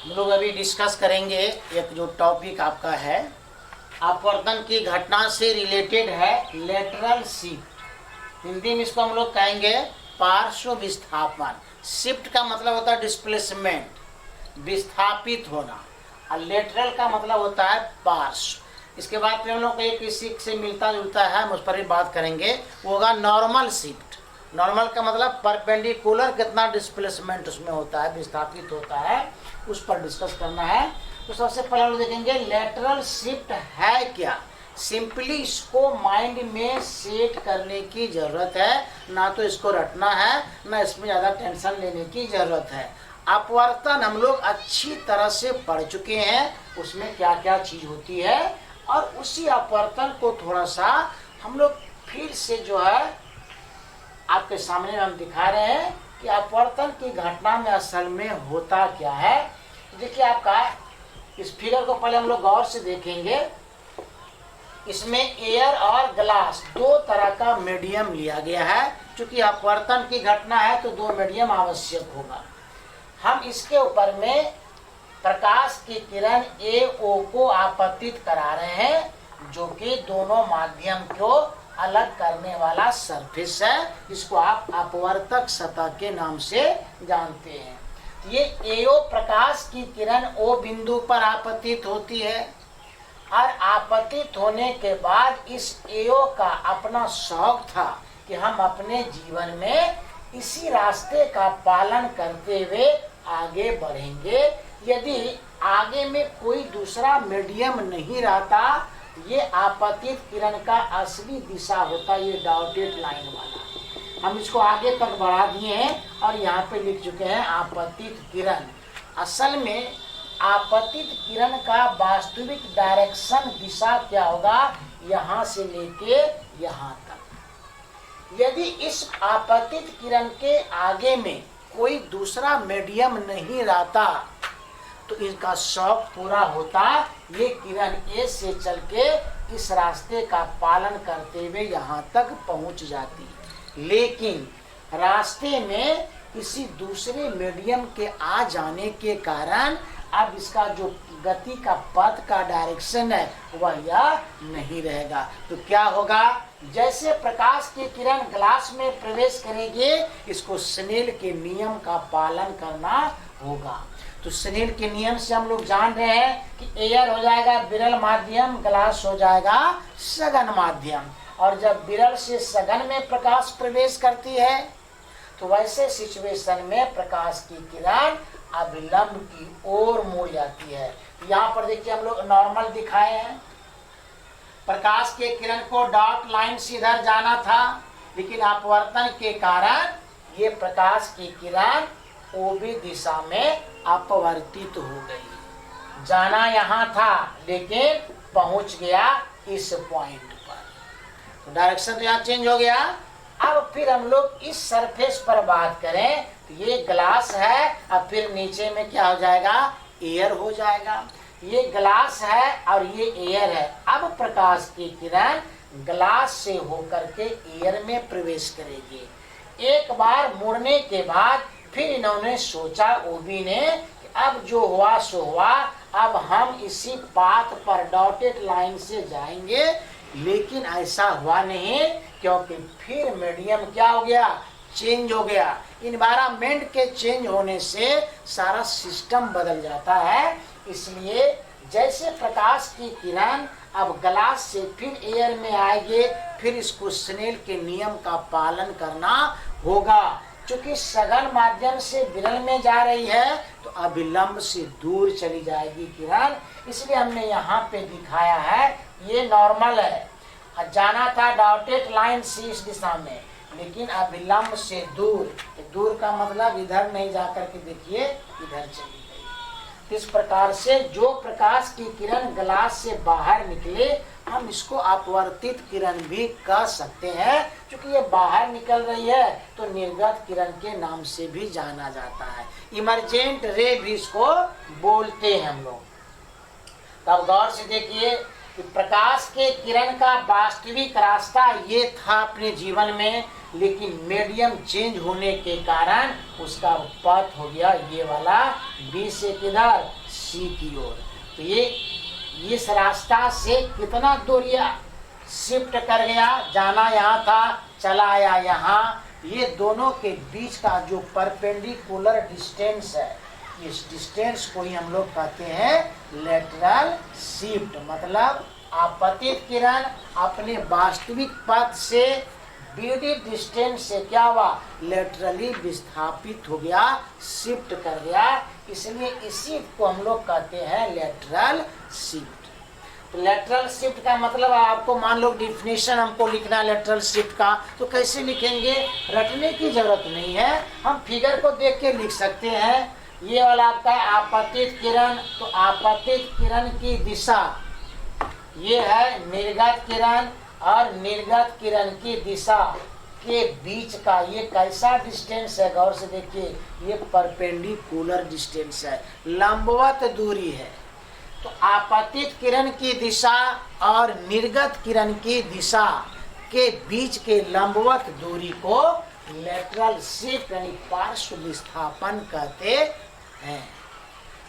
हम लोग अभी डिस्कस करेंगे एक जो टॉपिक आपका है अपवर्तन की घटना से रिलेटेड है लेटरल शिफ्ट। हिंदी में इसको हम लोग कहेंगे पार्श्व विस्थापन। शिफ्ट का मतलब होता है डिस्प्लेसमेंट, विस्थापित होना, और लेटरल का मतलब होता है पार्श्व। इसके बाद फिर हम लोग एक इसी से मिलता जुलता है, हम उस पर भी बात करेंगे, वो होगा नॉर्मल शिफ्ट। नॉर्मल का मतलब परपेंडिकुलर कितना डिस्प्लेसमेंट उसमें होता है, विस्थापित होता है, उस पर डिस्कस करना है। तो सबसे पहले हम लोग देखेंगे लेटरल शिफ्ट है क्या। सिंपली इसको माइंड में सेट करने की ज़रूरत है, ना तो इसको रटना है, ना इसमें ज़्यादा टेंशन लेने की ज़रूरत है। अपवर्तन हम लोग अच्छी तरह से पढ़ चुके हैं, उसमें क्या क्या चीज़ होती है, और उसी अपवर्तन को थोड़ा सा हम लोग फिर से जो है आपके सामने हम दिखा रहे हैं कि अपवर्तन की घटना में असल में होता क्या है। देखिए आपका इस फिगर को पहले हम लोग गौर से देखेंगे। इसमें एयर और ग्लास दो तरह का मीडियम लिया गया है। क्योंकि अपवर्तन की घटना है तो दो मीडियम आवश्यक होगा। हम इसके ऊपर में प्रकाश की किरण AO को आपतित करा रहे हैं, जो कि दोनों माध्यम को अलग करने वाला सरफेस है। इसको आप अपवर्तक सतह के नाम से जानते हैं। ये AO प्रकाश की किरण O बिंदु पर आपतित होती है, और आपतित होने के बाद इस AO का अपना शौक था कि हम अपने जीवन में इसी रास्ते का पालन करते हुए आगे बढ़ेंगे। यदि आगे में कोई दूसरा मीडियम नहीं रहता, ये आपतित किरण का असली दिशा होता, ये डॉटेड लाइन वाला। हम इसको आगे तक बढ़ा दिए हैं और यहाँ पे लिख चुके हैं आपतित किरण। असल में आपतित किरण का वास्तविक डायरेक्शन दिशा क्या होगा, यहाँ से लेके यहाँ तक। यदि इस आपतित किरण के आगे में कोई दूसरा मीडियम नहीं रहता तो इनका शौक पूरा होता। ये किरण A से चल के इस रास्ते का पालन करते हुए यहाँ तक पहुँच जाती। लेकिन रास्ते में किसी दूसरे मीडियम के आ जाने के कारण अब इसका जो गति का पथ का डायरेक्शन है वह यह नहीं रहेगा। तो क्या होगा, जैसे प्रकाश की किरण ग्लास में प्रवेश करेगी, इसको स्नेल के नियम का पालन करना होगा। तो स्नेल के नियम से हम लोग जान रहे हैं कि एयर हो जाएगा विरल माध्यम, ग्लास हो जाएगा सघन माध्यम। और जब विरल से सघन में प्रकाश प्रवेश करती है तो वैसे सिचुएशन में प्रकाश की किरण अभिलंब की ओर मुड़ जाती है। यहाँ पर देखिए हम लोग नॉर्मल दिखाए हैं। प्रकाश के किरण को डॉट लाइन से इधर जाना था, लेकिन अपवर्तन के कारण ये प्रकाश की किरण OB दिशा में अपवर्तित हो गई। जाना यहाँ था लेकिन पहुंच गया इस पॉइंट पर, तो डायरेक्शन तो यहाँ चेंज हो गया। अब फिर हम लोग इस सरफेस पर बात करें तो ये ग्लास है, अब फिर नीचे में क्या हो जाएगा, एयर हो जाएगा। ये ग्लास है और ये एयर है। अब प्रकाश की किरण ग्लास से होकर के एयर में प्रवेश करेगी। एक बार मुड़ने के बाद फिर इन्होंने सोचा OB ने कि अब जो हुआ सो हुआ, अब हम इसी पाथ पर डॉटेड लाइन से जाएंगे। लेकिन ऐसा हुआ नहीं, क्योंकि फिर मीडियम क्या हो गया, चेंज हो गया। इन्वायरमेंट के चेंज होने से सारा सिस्टम बदल जाता है। इसलिए जैसे प्रकाश की किरण अब ग्लास से फिर एयर में आएगी, फिर इसको स्नेल के नियम का पालन करना होगा। चूंकि सघन माध्यम से विरल में जा रही है तो अभिलंब से दूर चली जाएगी किरण, इसलिए हमने यहाँ पे दिखाया है ये नॉर्मल है। जाना था डॉटेड लाइन से इस दिशा में, लेकिन अभिलंब से दूर। दूर का मतलब इधर नहीं जाकर के देखिए इधर चली गई। इस प्रकार से जो प्रकाश की किरण ग्लास से बाहर निकले, हम इसको अपवर्तित किरण भी कह सकते हैं। क्योंकि ये बाहर निकल रही है तो निर्गत किरण के नाम से भी जाना जाता है। इमर्जेंट रे भी इसको बोलते हैं हम लोग। तब गौर से देखिए कि प्रकाश के किरण का वास्तविक रास्ता ये था अपने जीवन में लेकिन मीडियम चेंज होने के कारण उसका पथ हो गया ये वाला बी से किधर सी की ओर। तो ये इस रास्ता से कितना दूरिया शिफ्ट कर गया, जाना यहाँ था चला आया यहाँ। ये दोनों के बीच का जो परपेंडिकुलर डिस्टेंस है, इस डिस्टेंस को ही हम लोग कहते हैं लेटरल शिफ्ट। मतलब आपतित किरण अपने वास्तविक पथ से बीडी डिस्टेंस से क्या हुआ, लेटरली विस्थापित हो गया, शिफ्ट कर गया, इसलिए इसी को हम लोग कहते हैं लेटरल शिफ्ट। तो लेटरल शिफ्ट का मतलब आपको मान लो डिफिनेशन हमको लिखना है लेटरल शिफ्ट का, तो कैसे लिखेंगे, रटने की जरूरत नहीं है, हम फिगर को देख के लिख सकते हैं। ये वाला आपका आपतित किरण, तो आपतित किरण की दिशा ये है निर्गत किरण, और निर्गत किरण की दिशा के बीच का ये कैसा डिस्टेंस है, गौर से देखिए, ये परपेंडिकुलर डिस्टेंस है, लंबवत दूरी है। तो आपतित किरण की दिशा और निर्गत किरण की दिशा के बीच के लंबवत दूरी को लेटरल शिफ्ट यानी पार्श्व विस्थापन कहते हैं।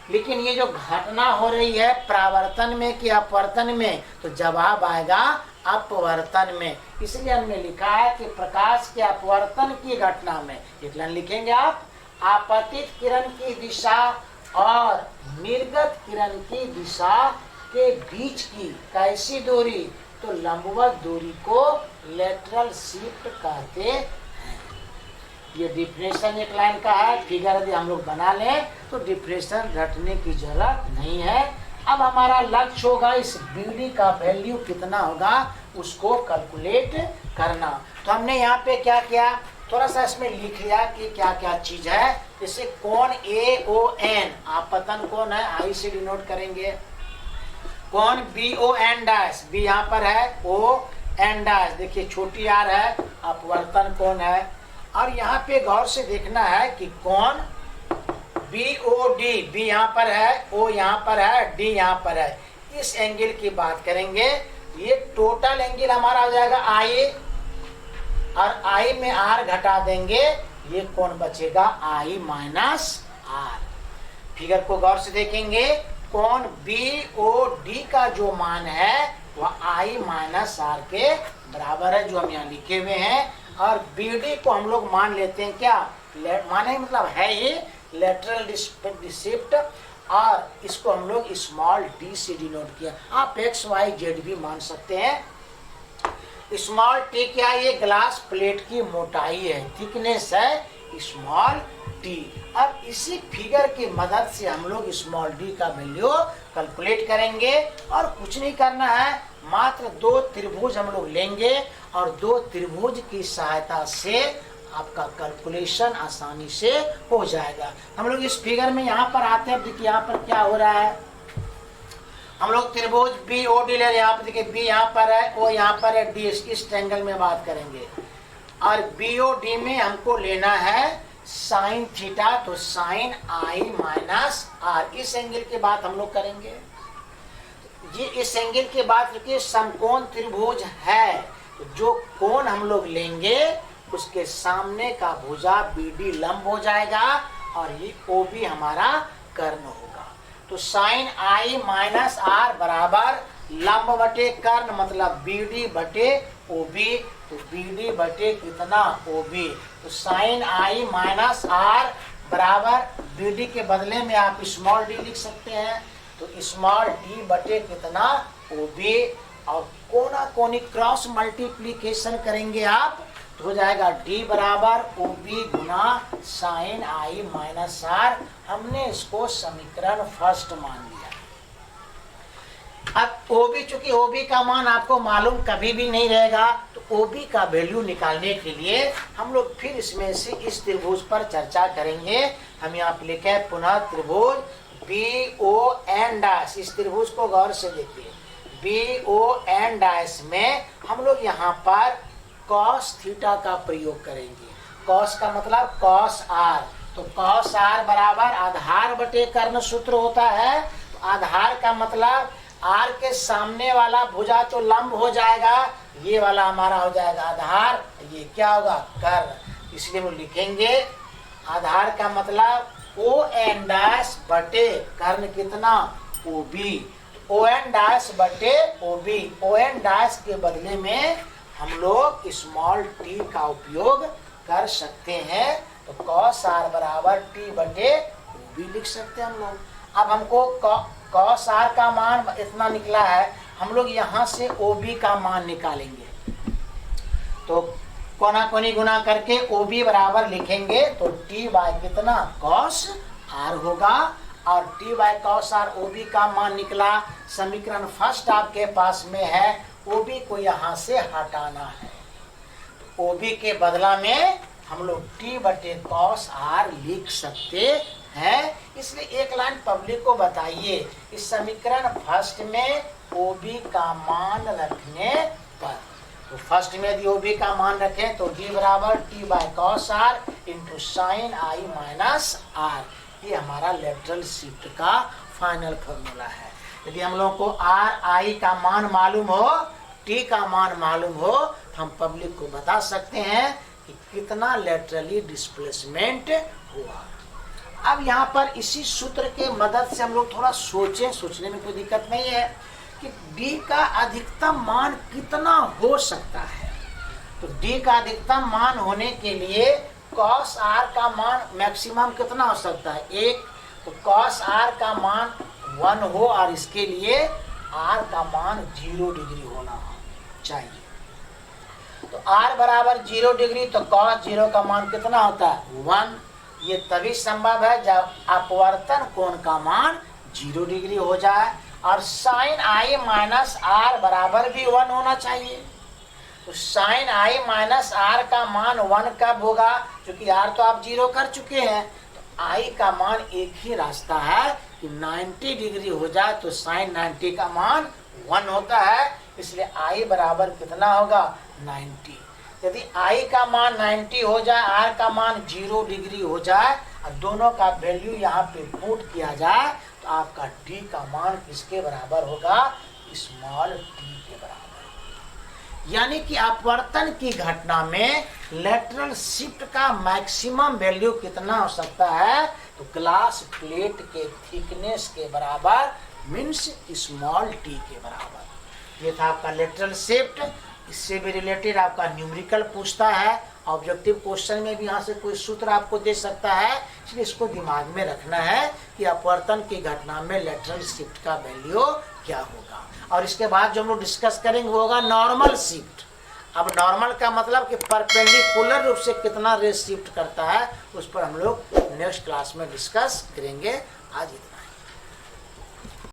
लेकिन ये जो घटना हो रही है प्रावर्तन में कि अपवर्तन में, तो जवाब आएगा अपवर्तन में। इसलिए हमने लिखा है कि प्रकाश के अपवर्तन की घटना में, इतना लिखेंगे आप, आपतित किरण की दिशा और निर्गत किरण की दिशा के बीच की कैसी दूरी, तो लंबवत दूरी को लेटरल शिफ्ट कहते हैं। ये डिफिनेशन एक लाइन का है, फिगर यदि हम लोग बना लें तो डिफिनेशन रटने की जरूरत नहीं है। अब हमारा लक्ष्य होगा इस बीडी का वैल्यू कितना होगा उसको कैलकुलेट करना। तो हमने यहाँ पे क्या किया, थोड़ा सा इसमें लिख लिया कि क्या क्या चीज है। जैसे कोण AON, आपतन कोण है, आई से डिनोट करेंगे। कोण BON डैश, बी यहाँ पर है, ON डैश देखिए छोटी आर है, अपवर्तन कोण है। और यहाँ पे गौर से देखना है कि कोण BOD, बी यहाँ पर है, O यहाँ पर है, D यहाँ पर है, इस एंगल की बात करेंगे। ये टोटल एंगल हमारा हो जाएगा I, और I में R घटा देंगे, ये कोण बचेगा I माइनस R। फिगर को गौर से देखेंगे, कोण BOD का जो मान है वह I माइनस R के बराबर है, जो हम यहाँ लिखे हुए हैं। और BD को हम लोग मान लेते हैं क्या, माने मतलब है ये लेटरल शिफ्ट, और इसको हम लोग स्मॉल d से डिनोट किया। आप XYZ भी मान सकते हैं। स्मॉल t क्या है, ये ग्लास प्लेट की मोटाई है, थिकनेस है स्मॉल t। अब इसी फिगर की मदद से हम लोग स्मॉल d का वैल्यू कैलकुलेट करेंगे, और कुछ नहीं करना है, मात्र दो त्रिभुज हम लोग लेंगे और दो त्रिभुज की सहायता से आपका कैलकुलेशन आसानी से हो जाएगा। हम लोग इस फिगर में यहाँ पर आते हैं, देखिए यहाँ पर क्या हो रहा है, हम लोग त्रिभुज BOD ले रहे हैं। यहाँ पर देखिए B यहाँ पर है, O यहाँ पर है, D इस ट्रायंगल में बात करेंगे। और BOD में हमको लेना है साइन थीटा, तो साइन I माइनस R, इस एंगल की बात हम लोग करेंगे। ये इस एंगल के बाद देखिए समकोण त्रिभुज है, जो कोण हम लोग लेंगे उसके सामने का भुजा BD लंब हो जाएगा, और ये OB हमारा कर्ण होगा। तो साइन I माइनस R बराबर लंब बटे कर्ण, मतलब BD बटे OB, तो BD बटे कितना OB। तो साइन I माइनस R बराबर BD के बदले में आप स्मॉल d लिख सकते हैं, तो स्मॉल d बटे कितना OB, और कोना कोनी क्रॉस मल्टीप्लीकेशन करेंगे आप, तो हो जाएगा d बराबर OB गुना साइन I माइनस R। हमने इसको समीकरण फर्स्ट मान लिया। अब OB, चूंकि OB का मान आपको मालूम कभी भी नहीं रहेगा, तो OB का वैल्यू निकालने के लिए हम लोग फिर इसमें से इस त्रिभुज पर चर्चा करेंगे। हम यहाँ पे लिखे पुनः त्रिभुज BON डैश, इस त्रिभुज को गौर से देखिए, BON डैश में हम लोग यहाँ पर कॉस थीटा का प्रयोग करेंगे। कॉस का मतलब कॉस R, तो कॉस R बराबर आधार बटे कर्ण सूत्र होता है। तो आधार का मतलब आर के सामने वाला भुजा तो लंब हो जाएगा, ये वाला हमारा हो जाएगा आधार, ये क्या होगा कर्ण। इसलिए वो लिखेंगे आधार का मतलब ओ एन डैश बटे कर्ण कितना O B, O N dash बटे O B. O N dash के बदले में हम लोग स्मॉल टी का उपयोग कर सकते हैं, तो कॉस आर बराबर टी बटे ओ बी लिख सकते हैं हम लोग। अब हमको कॉस आर का मान इतना निकला है, हम लोग यहाँ से ओ बी का मान निकालेंगे, तो कोना कोनी गुना करके ओ बी बराबर लिखेंगे, तो टी बाय कितना कॉस आर होगा, और T by cos R O B का मान निकला। समीकरण फर्स्ट आपके पास में है, ओ बी को यहाँ से हटाना है, ओ बी के बदला में हम लोग टी बटे कॉस आर लिख सकते हैं। इसलिए एक लाइन पब्लिक को बताइए, इस समीकरण फर्स्ट में ओ बी का मान रखने पर, तो फर्स्ट में यदि ओ बी का मान रखें तो डी बराबर T by cos R into sine I minus R, ये हमारा लेटरल शिफ्ट का फाइनल फॉर्मूला है। यदि हम लोगों को आर आई का मान मालूम हो, टी का मान मालूम हो, तो हम पब्लिक को बता सकते हैं कि कितना लेटरली डिस्प्लेसमेंट हुआ। अब यहाँ पर इसी सूत्र के मदद से हम लोग थोड़ा सोचें, सोचने में कोई दिक्कत नहीं है कि d का अधिकतम मान कितना हो सकता है। तो d का अधिकतम मान होने के लिए cos r का मान मैक्सिमम कितना हो सकता है 1, तो cos r का मान 1 हो और इसके लिए r का मान 0 डिग्री होना चाहिए। तो r बराबर 0 डिग्री, तो cos 0 का मान कितना होता है 1। ये तभी संभव है जब अपवर्तन कोण का मान 0 डिग्री हो जाए, और साइन आई माइनस आर बराबर भी 1 होना चाहिए। तो साइन आई माइनस आर का मान 1 कब होगा, क्योंकि आर तो आप 0 कर चुके हैं, तो आई का मान एक ही रास्ता है कि 90 डिग्री हो जाए, तो साइन 90 का मान 1 होता है, इसलिए आई बराबर कितना होगा 90। यदि आई का मान 90 हो जाए, आर का मान 0 डिग्री हो जाए, और दोनों का वैल्यू यहाँ पे पुट किया जाए, तो आपका डी का मान किसके बराबर होगा स्मॉल टी के बराबर। यानी कि अपवर्तन की घटना में लेटरल शिफ्ट का मैक्सिमम वैल्यू कितना हो सकता है, तो ग्लास प्लेट के थिकनेस के बराबर मीन्स स्मॉल टी के बराबर। ये था आपका लेटरल शिफ्ट। इससे भी रिलेटेड आपका न्यूमेरिकल पूछता है, ऑब्जेक्टिव क्वेश्चन में भी यहाँ से कोई सूत्र आपको दे सकता है, इसलिए इसको दिमाग में रखना है कि अपवर्तन की घटना में लेटरल शिफ्ट का वैल्यू क्या होगा। और इसके बाद जो हम लोग डिस्कस करेंगे वो होगा नॉर्मल शिफ्ट। अब नॉर्मल का मतलब कि परपेंडिकुलर रूप से कितना रे शिफ्ट करता है, उस पर हम लोग नेक्स्ट क्लास में डिस्कस करेंगे। आज इतना।